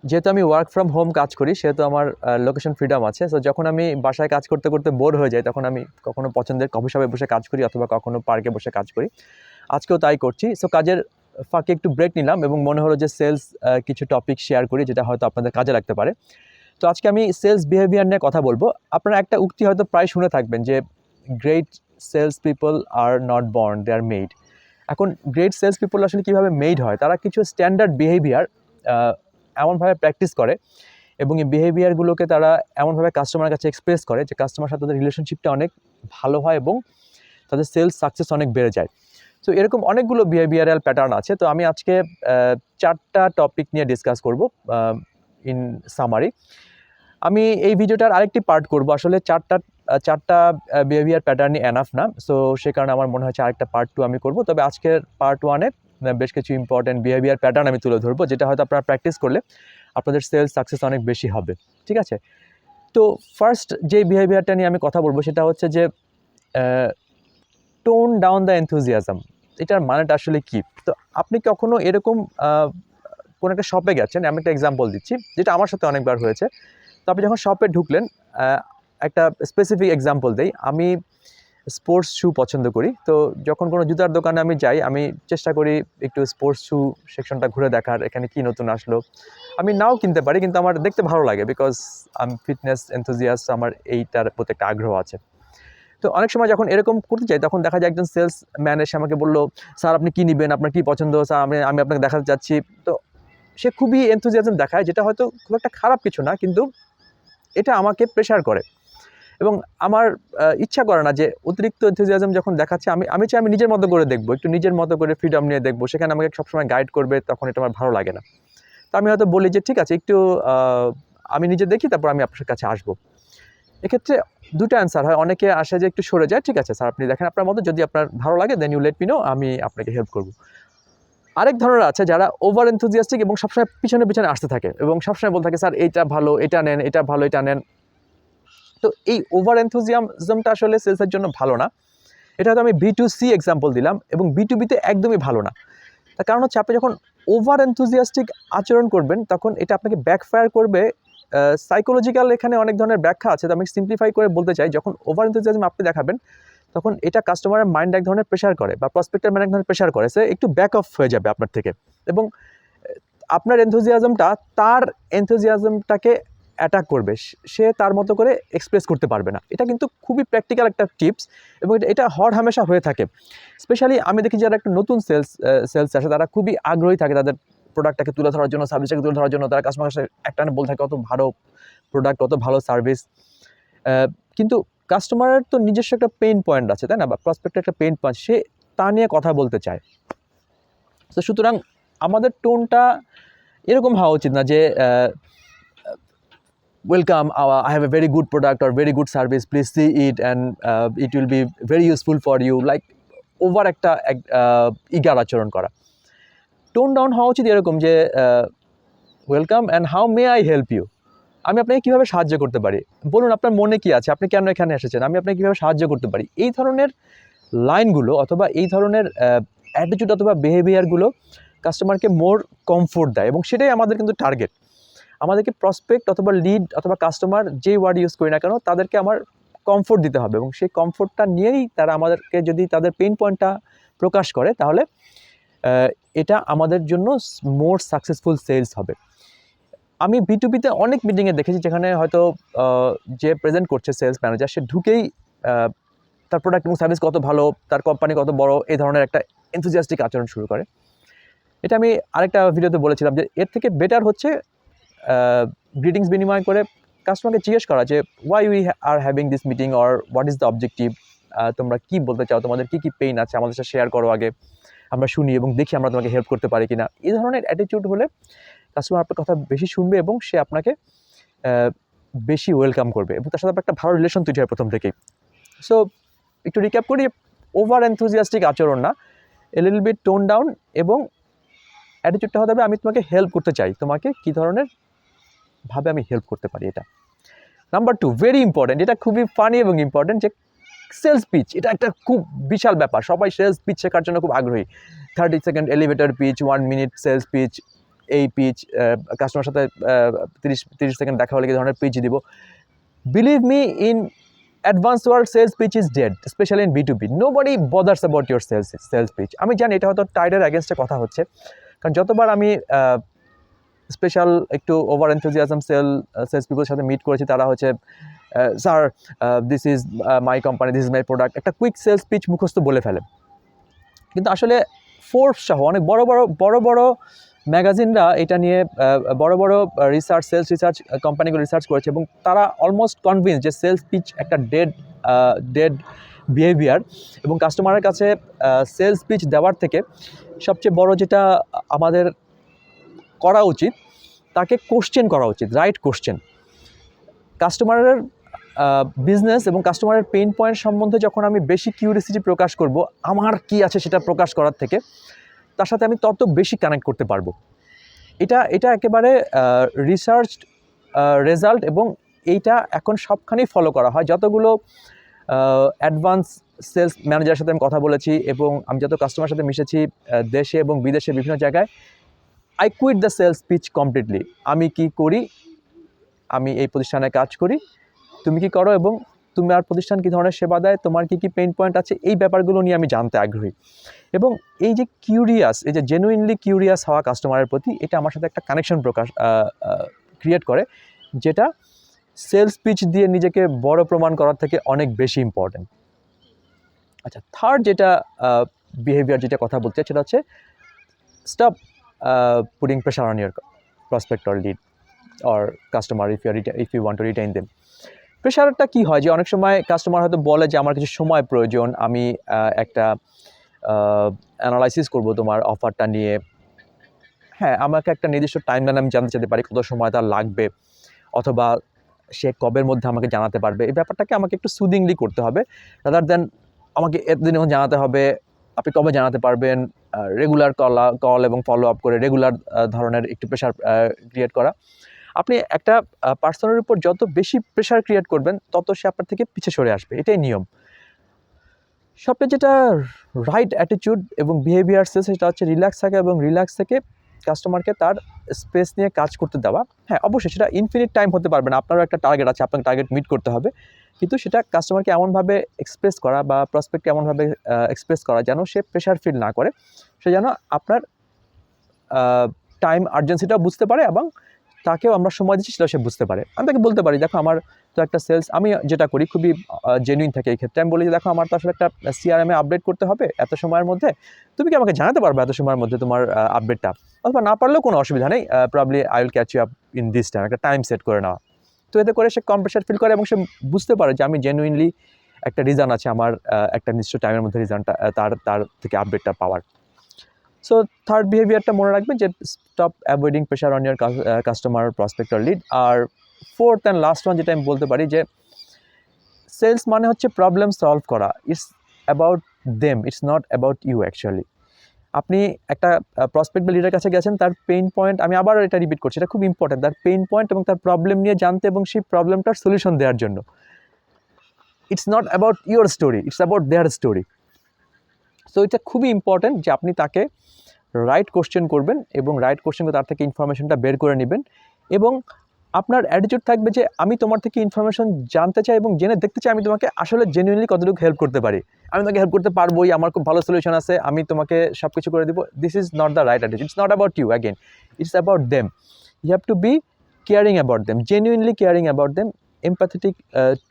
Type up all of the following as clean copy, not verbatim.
যেহেতু আমি work from home কাজ করি সেহেতু আমার লোকেশন ফ্রিডম আছে। সো যখন আমি বাসায় কাজ করতে করতে বোর হয়ে যাই তখন আমি কখনো পছন্দের কফি শপে বসে কাজ করি অথবা কখনো পার্কে বসে কাজ করি। আজকেও তাই করছি। সো কাজের ফাঁকে একটু ব্রেক নিলাম এবং মনে হলো যে সেলস কিছু টপিক শেয়ার করি যেটা হয়তো আপনাদের কাজে লাগতে পারে। তো আজকে আমি সেলস বিহেভিয়ার নিয়ে কথা বলবো। আপনারা একটা উক্তি হয়তো প্রায় শুনে থাকবেন যে great sales people are not born, they are made. এখন গ্রেট সেলস পিপল আসলে কীভাবে মেড হয়, তারা কিছু স্ট্যান্ডার্ড বিহেভিয়ার এমনভাবে প্র্যাকটিস করে এবং এই বিহেভিয়ারগুলোকে তারা এমনভাবে কাস্টমারের কাছে এক্সপ্রেস করে যে কাস্টমার সাথে তাদের রিলেশনশিপটা অনেক ভালো হয় এবং তাদের সেলস সাকসেস অনেক বেড়ে যায়। তো এরকম অনেকগুলো বিহেভিয়ারাল প্যাটার্ন আছে। তো আমি আজকে 4টা টপিক নিয়ে ডিসকাস করব ইন সামারি। আমি এই ভিডিওটার আরেকটি পার্ট করব। আসলে চারটা বিহেভিয়ার প্যাটার্নই এনাফ না। সো সে কারণে আমার মনে হচ্ছে আরেকটা পার্ট 2 আমি করব। তবে আজকের পার্ট 1-এ বেশ কিছু ইম্পর্টেন্ট বিহেভিয়ার প্যাটার্ন আমি তুলে ধরবো যেটা হয়তো আপনারা প্র্যাকটিস করলে আপনাদের সেলস সাকসেস অনেক বেশি হবে। ঠিক আছে? তো ফার্স্ট যে বিহেভিয়ারটা নিয়ে আমি কথা বলবো সেটা হচ্ছে যে টোন ডাউন দ্য এনথুজিয়াজম। এটার মানেটা আসলে কি? তো আপনি কখনো এরকম কোনো একটা শপে গেছেন, আমি একটা এক্সাম্পল দিচ্ছি যেটা আমার সাথে অনেকবার হয়েছে। তো আপনি যখন শপে ঢুকলেন, একটা স্পেসিফিক এক্সাম্পল দেই। আমি স্পোর্টস শু পছন্দ করি। তো যখন কোনো জুতার দোকানে আমি যাই, আমি চেষ্টা করি একটু স্পোর্টস শু সেকশনটা ঘুরে দেখার, এখানে কি নতুন আসলো। আমি নাও কিনতে পারি কিন্তু আমার দেখতে ভালো লাগে বিকজ আমি ফিটনেস এনথুজিয়াস্ট, আমার এইটার প্রতি একটা আগ্রহ আছে। তো অনেক সময় যখন এরকম করতে চাই তখন দেখা যায় একজন সেলস ম্যান এসে আমাকে বললো, স্যার আপনি কী নিবেন, আপনার কী পছন্দ, স্যার আমি আপনাকে দেখাতে চাচ্ছি। তো সে খুবই এনথুজিয়াজম দেখায়, যেটা হয়তো খুব একটা খারাপ কিছু না, কিন্তু এটা আমাকে প্রেশার করে এবং আমার ইচ্ছা করে না যে অতিরিক্ত এনথুজিয়াজম যখন দেখাচ্ছে আমি চাই আমি নিজের মতো করে দেখবো, একটু নিজের মতো করে ফ্রিডম নিয়ে দেখবো, সেখানে আমাকে সবসময় গাইড করবে, তখন এটা আমার ভালো লাগে না। তো আমি হয়তো বলি যে ঠিক আছে একটু আমি নিজে দেখি তারপর আমি আপনার কাছে আসবো। এক্ষেত্রে দুটো অ্যান্সার হয়। অনেকে আসে যে একটু সরে যায়, ঠিক আছে স্যার আপনি দেখেন আপনার মতো, যদি আপনার ভালো লাগে then you let me know, আমি আপনাকে হেল্প করবো। আরেক ধরনের আছে যারা ওভার এনথুজিয়াস্টিক এবং সবসময় পিছনে পিছনে আসতে থাকে এবং সবসময় বলতে থাকে স্যার এইটা ভালো, এটা নেন, এটা ভালো, এটা নেন। তো এই ওভার এনথুজিয়াজমটা আসলে সেলসের জন্য ভালো না। এটা হয়তো আমি B2C এক্সাম্পল দিলাম এবং B2Bতে একদমই ভালো না। তার কারণ হচ্ছে আপনি যখন ওভার এনথুজিয়াস্টিক আচরণ করবেন তখন এটা আপনাকে ব্যাকফায়ার করবে। সাইকোলজিক্যাল এখানে অনেক ধরনের ব্যাখ্যা আছে, তো আমি সিম্পলিফাই করে বলতে চাই, যখন ওভার এনথুজিয়াজম আপনি দেখাবেন তখন এটা কাস্টমারের মাইন্ড এক ধরনের প্রেশার করে বা প্রসপেক্টের মাইন্ড এক ধরনের প্রেশার করে, সে একটু ব্যাক অফ হয়ে যাবে আপনার থেকে এবং আপনার এনথুজিয়াজমটা তার এনথুজিয়াজমটাকে অ্যাটাক করবে, সে তার মতো করে এক্সপ্রেস করতে পারবে না। এটা কিন্তু খুবই প্র্যাকটিক্যাল একটা টিপস এবং এটা হর হামেশা হয়ে থাকে। স্পেশালি আমি দেখি যারা একটা নতুন সেলস আসে তারা খুবই আগ্রহী থাকে তাদের প্রোডাক্টটাকে তুলে ধরার জন্য, সার্ভিসটাকে তুলে ধরার জন্য। তারা কাস্টমারের সাথে একটা বলে থাকে কত ভালো প্রোডাক্ট, কত ভালো সার্ভিস। কিন্তু কাস্টমারের তো নিজস্ব একটা পেইন পয়েন্ট আছে, তাই না? বা প্রসপেক্টের একটা পেইন পয়েন্ট, সে তা নিয়ে কথা বলতে চায়। তো সুতরাং আমাদের টোনটা এরকম হওয়া উচিত না যে welcome, I have a very good product or very good service, please see it and it will be very useful for you, like over একটা ইগার আচরণ করা। টোন ডাউন হওয়া উচিত এরকম যে welcome and how may I help you, আমি আপনাকে কীভাবে সাহায্য করতে পারি, বলুন আপনার মনে কী আছে, আপনি কেন এখানে এসেছেন, আমি আপনাকে কীভাবে সাহায্য করতে পারি। এই ধরনের লাইনগুলো অথবা এই ধরনের অ্যাটিটিউড অথবা বিহেভিয়ারগুলো কাস্টমারকে মোর কমফোর্ট দেয় এবং সেটাই আমাদের কিন্তু টার্গেট। আমাদেরকে প্রসপেক্ট অথবা লিড অথবা কাস্টমার যেই ওয়ার্ড ইউজ করি না কেন তাদেরকে আমার কমফোর্ট দিতে হবে এবং সেই কমফোর্টটা নিয়েই তারা আমাদেরকে যদি তাদের পেইন পয়েন্টটা প্রকাশ করে তাহলে এটা আমাদের জন্য মোর সাকসেসফুল সেলস হবে। আমি B2Bতে অনেক মিটিংয়ে দেখেছি যেখানে হয়তো যে প্রেজেন্ট করছে সেলস ম্যানেজার, সে ঢুকেই তার প্রোডাক্ট এবং সার্ভিস কত ভালো, তার কোম্পানি কত বড়, এই ধরনের একটা এনথুজিয়াস্টিক আচরণ শুরু করে। এটা আমি আরেকটা ভিডিওতে বলেছিলাম যে এর থেকে বেটার হচ্ছে গ্রিটিংস বিনিময় করে কাস্টমারকে জিজ্ঞেস করা যে why we are having this meeting or what is the objective, তোমরা কী বলতে চাও, তোমাদের কী কী পেইন আছে আমাদের সাথে শেয়ার করো, আগে আমরা শুনি এবং দেখি আমরা তোমাকে হেল্প করতে পারি কিনা। এই ধরনের অ্যাটিটিউড হলে কাস্টমার আপনার কথা বেশি শুনবে এবং সে আপনাকে বেশি ওয়েলকাম করবে এবং তার সাথে একটা ভালো রিলেশন তৈরি হয় প্রথম থেকেই। সো একটু রিক্যাপ করি, ওভার এনথুজিয়াস্টিক আচরণ না, a little bit tone down এবং অ্যাটিটিউডটা হতে হবে আমি তোমাকে হেল্প করতে চাই, তোমাকে কী ধরনের ভাবে আমি হেল্প করতে পারি। এটা নাম্বার 2, ভেরি ইম্পর্টেন্ট, এটা খুবই ফানি এবং ইম্পর্টেন্ট, যে সেলস পিচ। এটা একটা খুব বিশাল ব্যাপার, সবাই সেলস পিচ শেখার জন্য খুব আগ্রহী। 30 second elevator pitch, 1 minute sales pitch, এই পিচ, কাস্টমার সাথে 30 সেকেন্ড দেখা হলে কি ধরনের পিচ দিব। Believe me, in advance world sales pitch is dead, specially in B2B। Nobody bothers about your sales pitch. আমি জানি এটা হয়তো টাইডের অ্যাগেনস্টে কথা হচ্ছে, কারণ যতবার আমি স্পেশাল একটু ওভার এনথুজিয়াজম সেলস পিপলের সাথে মিট করেছি, তারা হচ্ছে sir this is my company, this is my product, একটা কুইক সেলস পিচ মুখস্থ বলে ফেলে। কিন্তু আসলে ফোর্বস সহ অনেক বড় বড় ম্যাগাজিনরা এটা নিয়ে বড় বড় সেলস রিসার্চ কোম্পানিগুলো রিসার্চ করেছে, এবং তারা অলমোস্ট কনভিন্স যে সেলস পিচ একটা ডেড বিহেভিয়ার, এবং কাস্টমারের কাছে সেলস পিচ দেওয়ার থেকে সবচেয়ে বড় যেটা আমাদের করা উচিত, তাকে কোশ্চেন করা উচিত, রাইট কোশ্চেন। কাস্টমারের বিজনেস এবং কাস্টমারের পেইন পয়েন্ট সম্বন্ধে যখন আমি বেশি কিউরিয়াসিটি প্রকাশ করব, আমার কি আছে সেটা প্রকাশ করার থেকে, তার সাথে আমি তত বেশি কানেক্ট করতে পারবো। এটা একেবারে রিসার্চড রেজাল্ট, এবং এইটা এখন সবখানেই ফলো করা হয়। যতগুলো অ্যাডভান্স সেলস ম্যানেজারের সাথে আমি কথা বলেছি, এবং আমি যত কাস্টমারের সাথে মিশেছি দেশে এবং বিদেশে বিভিন্ন জায়গায়, I quit the sales pitch completely. আমি কি করি, আমি এই প্রতিষ্ঠানে কাজ করি, তুমি কি করো, এবং তোমার প্রতিষ্ঠান কী ধরনের সেবা দেয়, তোমার কী কী পেইন পয়েন্ট আছে, এই ব্যাপারগুলো নিয়ে আমি জানতে আগ্রহী। এবং এই যে কিউরিয়াস, এই যে জেনুইনলি কিউরিয়াস হওয়া কাস্টমারের প্রতি, এটা আমার সাথে একটা কানেকশন ক্রিয়েট করে, যেটা সেলস পিচ দিয়ে নিজেকে বড় প্রমাণ করার থেকে অনেক বেশি ইম্পর্টেন্ট। আচ্ছা, থার্ড যেটা বিহেভিয়ার, যেটা কথা বলতে সেটা হচ্ছে stop putting pressure on your prospect or lead or customer if you want to retain them. প্রেশারটা কী হয়, যে অনেক সময় কাস্টমার হয়তো বলে যে আমার কিছু সময় প্রয়োজন, আমি একটা অ্যানালাইসিস করব তোমার অফারটা নিয়ে। হ্যাঁ, আমাকে একটা নির্দিষ্ট টাইমলাইন আমি জানতে চাইতে পারি, কত সময় তার লাগবে, অথবা সে কবের মধ্যে আমাকে জানাতে পারবে। এই ব্যাপারটাকে আমাকে একটু সুদিংলি করতে হবে, রাদার দেন আমাকে এতদিন জানাতে হবে, আপনি কবে জানাতে পারবেন, রেগুলার কল এবং ফলো আপ করে রেগুলার ধরনের একটু প্রেশার ক্রিয়েট করা। আপনি একটা পার্সনের উপর যত বেশি প্রেশার ক্রিয়েট করবেন, তত সে আপনার থেকে পিছিয়ে সরে আসবে, এটাই নিয়ম। সবচেয়ে যেটা রাইট অ্যাটিটিউড এবং বিহেভিয়ার সেলস, সেটা হচ্ছে রিল্যাক্স থাকা, এবং রিল্যাক্স থেকে কাস্টমারকে তার স্পেস নিয়ে কাজ করতে দেওয়া। হ্যাঁ, অবশ্যই সেটা ইনফিনিট টাইম হতে পারবে না, আপনারও একটা টার্গেট আছে, আপনাকে টার্গেট মিট করতে হবে, কিন্তু সেটা কাস্টমারকে এমনভাবে এক্সপ্রেস করা বা প্রসপেক্টকে এমনভাবে এক্সপ্রেস করা যেন সে প্রেশার ফিল না করে, সে যেন আপনার টাইম আর্জেন্সিটাও বুঝতে পারে, এবং তাকেও আমরা সময় দিচ্ছি সেটাও সে বুঝতে পারে। আমি তাকে বলতে পারি, দেখো আমার তো একটা সেলস, আমি যেটা করি খুবই জেনুইন থাকে এই ক্ষেত্রে, আমি বলি যে দেখো আমার তো আসলে একটা CRM-এ আপডেট করতে হবে এত সময়ের মধ্যে, তুমি কি আমাকে জানাতে পারবে এত সময়ের মধ্যে তোমার আপডেটটা, অথবা না পারলেও কোনো অসুবিধা নেই, probably I will catch you up in this time, একটা টাইম সেট করে নেওয়া। তো এতে করে সে কম প্রেশার ফিল করে, এবং সে বুঝতে পারে যে আমি জেনুইনলি একটা রিজন আছে আমার একটা নির্দিষ্ট টাইমের মধ্যে রিজনটা তার থেকে আপডেটটা পাওয়ার। সো থার্ড বিহেভিয়ারটা মনে রাখবেন যে stop avoiding pressure on your customer, prospect or lead. আর ফোর্থ অ্যান্ড লাস্ট ওয়ান যেটা আমি বলতে পারি, যে সেলস মানে হচ্ছে প্রবলেম সলভ করা। It's about them, it's not about you actually. আপনি একটা প্রসপেক্ট বা লিডারের কাছে গেছেন, তার পেইন পয়েন্ট, আমি আবার এটা রিপিট করছি, এটা খুব ইম্পর্টেন্ট, তার পেইন পয়েন্ট এবং তার প্রবলেম নিয়ে জানতে, এবং সেই প্রবলেমটার সলিউশন দেওয়ার জন্য। It's not about your story, it's about their story. So এটা খুবই ইম্পর্টেন্ট যে আপনি তাকে রাইট কোশ্চেন করবেন, এবং রাইট কোশ্চেন করে তার থেকে ইনফরমেশনটা বের করে নেবেন, এবং আপনার অ্যাটিটিউড থাকবে যে আমি তোমার থেকে ইনফরমেশন জানতে চাই এবং জেনে দেখতে চাই আমি তোমাকে আসলে জেনুইনলি কতটুকু হেল্প করতে পারি। আমি তোমাকে হেল্প করতে পারবোই, আমার খুব ভালো সলিউশন আছে, আমি তোমাকে সব কিছু করে দেবো। This is not the right attitude. It's not about you again, it's about them. You have to be caring about them, genuinely caring about them, empathetic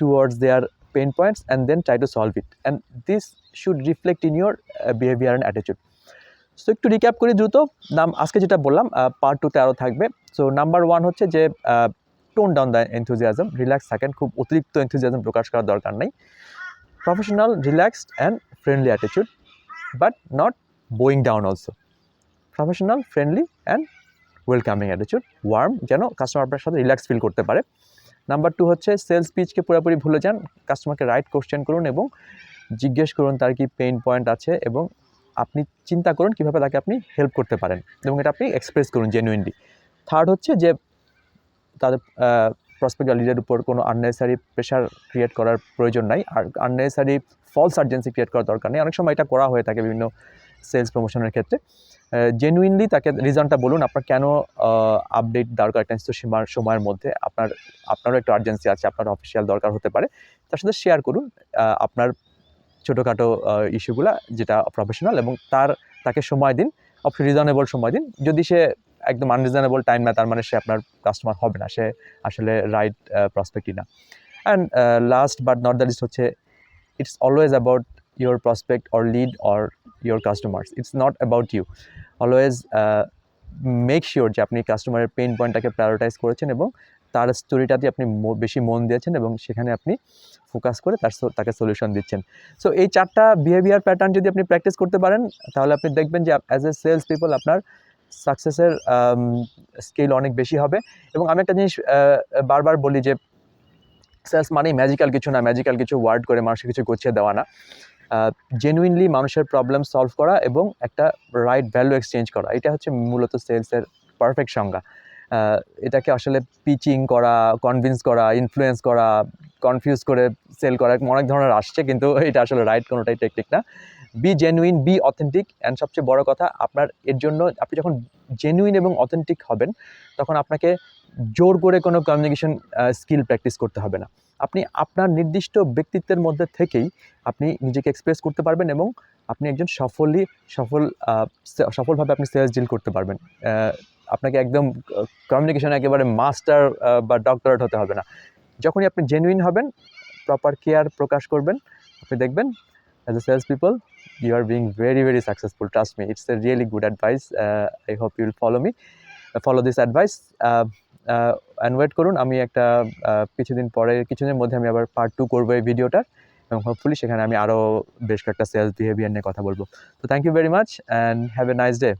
towards their pain points, and then try to solve it. And this should reflect in your behavior and attitude. So একটু recap করি দ্রুত, আজকে যেটা বললাম part 2-তে আরও থাকবে। So number 1 হচ্ছে যে tone down the enthusiasm, relax থাকেন, খুব অতিরিক্ত এনথুজিয়াজম প্রকাশ করার দরকার নেই। Professional, relaxed and friendly attitude, but not bowing down also. Professional, friendly and welcoming attitude, warm, যেন কাস্টমার আপনার সাথে রিল্যাক্স ফিল করতে পারে। নাম্বার 2 হচ্ছে সেলস পিচকে পুরোপুরি ভুলে যান, কাস্টমারকে রাইট কোশ্চেন করুন এবং জিজ্ঞেস করুন তার কি পেইন পয়েন্ট আছে, এবং আপনি চিন্তা করুন কীভাবে তাকে আপনি হেল্প করতে পারেন, এবং এটা আপনি এক্সপ্রেস করুন জেনুইনলি। থার্ড হচ্ছে যে তাদের প্রসপেক্ট লিডের উপর কোনো আননেসেসারি প্রেশার ক্রিয়েট করার প্রয়োজন নাই, আর আননেসেসারি ফলস আর্জেন্সি ক্রিয়েট করার দরকার নেই। অনেক সময় এটা করা হয়ে থাকে বিভিন্ন সেলস প্রমোশনের ক্ষেত্রে। জেনুইনলি তাকে রিজনটা বলুন আপনার কেন আপডেট দরকার একটা নির্দিষ্ট সময়ের মধ্যে, আপনারও একটু আর্জেন্সি আছে, আপনার অফিসিয়াল দরকার হতে পারে, তার সাথে শেয়ার করুন আপনার ছোটোখাটো ইস্যুগুলা যেটা প্রফেশনাল, এবং তাকে সময় দিন, অবশ্যই রিজনেবল সময় দিন। যদি সে একদম আনরিজনেবল টাইম না, তার মানে সে আপনার কাস্টমার হবে না, সে আসলে রাইট প্রসপেক্টই না। And last but not the least হচ্ছে, it's always about your prospect or lead or your customers. It's not about you. Always make sure যে আপনি কাস্টমারের পেইন পয়েন্টটাকে প্রায়োরিটাইজ করেছেন এবং তার স্টোরিটাতে আপনি বেশি মন দিয়েছেন এবং সেখানে আপনি ফোকাস করে তাকে সলিউশন দিচ্ছেন। সো এই 4টা বিহেভিয়ার প্যাটার্ন যদি আপনি প্র্যাকটিস করতে পারেন, তাহলে আপনি দেখবেন যে অ্যাজ এ সেলস পিপল আপনার সাকসেসের স্কেল অনেক বেশি হবে। এবং আমি একটা জিনিস বারবার বলি যে সেলস মানেই ম্যাজিক্যাল কিছু না, ম্যাজিক্যাল কিছু ওয়ার্ড করে মানুষকে কিছু গুছিয়ে দেওয়া না। জেনুইনলি মানুষের প্রবলেম সলভ করা এবং একটা রাইট ভ্যালু এক্সচেঞ্জ করা, এটা হচ্ছে মূলত সেলসের পারফেক্ট সংজ্ঞা। এটাকে আসলে পিচিং করা, কনভিন্স করা, ইনফ্লুয়েন্স করা, কনফিউজ করে সেল করা অনেক ধরনের আসছে, কিন্তু এটা আসলে রাইট কোনোটাই টেকনিক না। Be genuine, be authentic, and সবচেয়ে বড় কথা, আপনার এর জন্য আপনি যখন জেনুইন এবং অথেন্টিক হবেন, তখন আপনাকে জোর করে কোনো কমিউনিকেশন স্কিল প্র্যাকটিস করতে হবে না। আপনি আপনার নির্দিষ্ট ব্যক্তিত্বের মধ্যে থেকেই আপনি নিজেকে এক্সপ্রেস করতে পারবেন এবং আপনি একজন সফলভাবে আপনি সেলস ডিল করতে পারবেন। আপনাকে একদম কমিউনিকেশন একেবারে মাস্টার বা ডক্টরেট হতে হবে না। যখনই আপনি জেনুইন হবেন, প্রপার কেয়ার প্রকাশ করবেন, আপনি দেখবেন as a sales people you are being very very successful. Trust me, it's a really good advice. I hope you will follow this advice. And wait করুন, আমি একটা কিছুদিনের মধ্যে আমি আবার পার্ট 2 করবো এই ভিডিওটার, এবং হোপফুলি সেখানে আমি আরও বেশ কয়েকটা সেলস বিহেভিয়ার নিয়ে কথা বলবো। তো thank you very much and have a nice day.